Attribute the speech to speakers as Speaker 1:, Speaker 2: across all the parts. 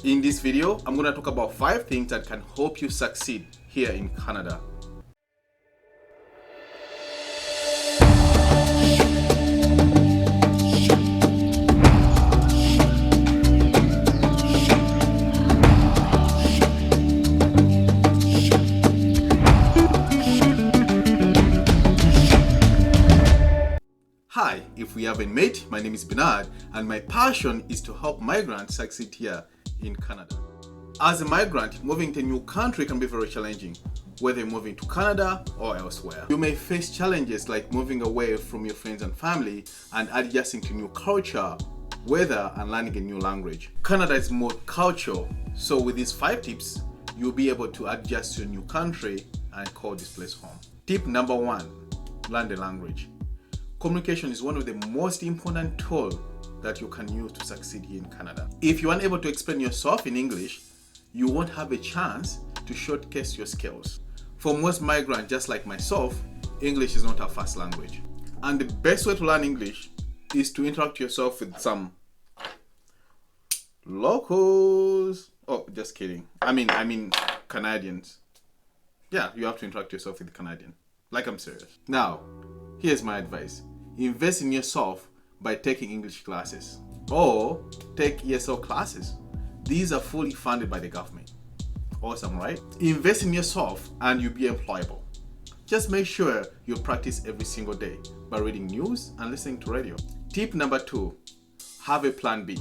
Speaker 1: In this video, I'm going to talk about 5 things that can help you succeed here in Canada. Hi, if we haven't met, my name is Bernard and my passion is to help migrants succeed here in Canada. As a migrant, moving to a new country can be very challenging, whether you're moving to Canada or elsewhere. You may face challenges like moving away from your friends and family and adjusting to new culture, weather, and learning a new language. Canada is multicultural, so with these 5 tips, you'll be able to adjust to a new country and call this place home. Tip number 1, learn the language. Communication is one of the most important tools that you can use to succeed here in Canada. If you aren't able to explain yourself in English, you won't have a chance to showcase your skills. For most migrants, just like myself, English is not our first language. And the best way to learn English is to interact yourself with some locals. Oh, just kidding. I mean Canadians. Yeah, you have to interact yourself with Canadian. Like, I'm serious. Now, here's my advice. Invest in yourself by taking English classes or take ESL classes. These are fully funded by the government. Awesome, right? Invest in yourself and you'll be employable. Just make sure you practice every single day by reading news and listening to radio. Tip number 2, have a plan B.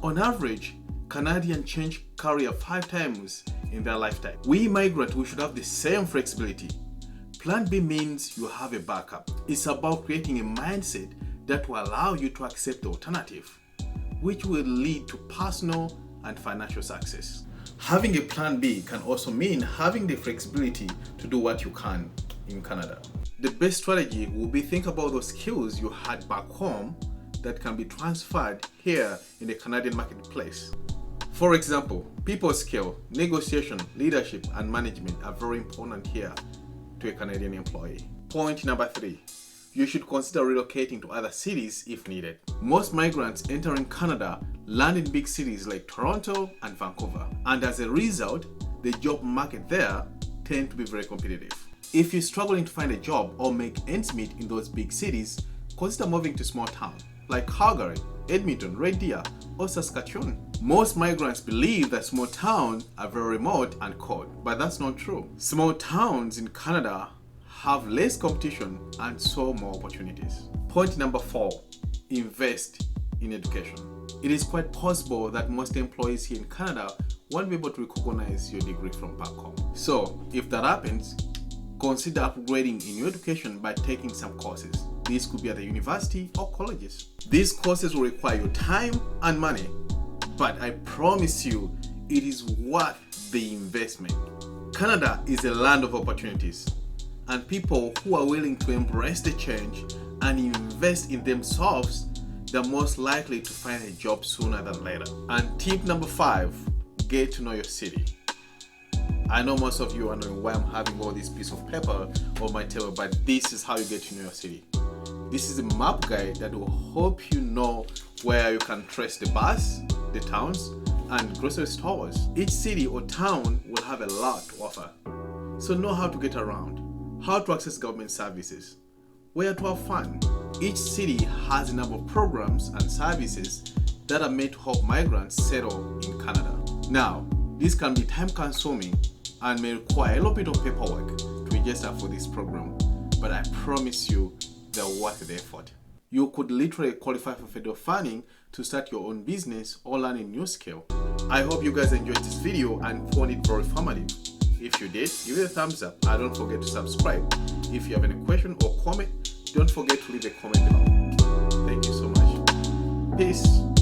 Speaker 1: On average, Canadians change career 5 times in their lifetime. We migrants, we should have the same flexibility. Plan B means you have a backup. It's about creating a mindset that will allow you to accept the alternative, which will lead to personal and financial success. Having a plan B can also mean having the flexibility to do what you can in Canada. The best strategy will be think about those skills you had back home that can be transferred here in the Canadian marketplace. For example, people skill, negotiation, leadership, and management are very important here to a Canadian employee. Point number 3, you should consider relocating to other cities if needed. Most migrants entering Canada land in big cities like Toronto and Vancouver, and as a result, the job market there tends to be very competitive. If you're struggling to find a job or make ends meet in those big cities, consider moving to small towns like Calgary, Edmonton, Red Deer, or Saskatchewan. Most migrants believe that small towns are very remote and cold, but that's not true. Small towns in Canada have less competition and so more opportunities. Point number 4, invest in education. It is quite possible that most employees here in Canada won't be able to recognize your degree from back home. So if that happens, consider upgrading in your education by taking some courses. These could be at the university or colleges. These courses will require your time and money, but I promise you, it is worth the investment. Canada is a land of opportunities, and people who are willing to embrace the change and invest in themselves, they're most likely to find a job sooner than later. And tip number 5, get to know your city. I know most of you are wondering why I'm having all this piece of paper on my table, but this is how you get to know your city. This is a map guide that will help you know where you can trace the bus, the towns, and grocery stores. Each city or town will have a lot to offer. So know how to get around, how to access government services, where to have fun. Each city has a number of programs and services that are made to help migrants settle in Canada. Now, this can be time consuming and may require a little bit of paperwork to register for this program, but I promise you they're worth the effort. You could literally qualify for federal funding to start your own business or learn a new skill. I hope you guys enjoyed this video and found it very informative. If you did, give it a thumbs up and don't forget to subscribe. If you have any question or comment, don't forget to leave a comment below. Thank you so much. Peace.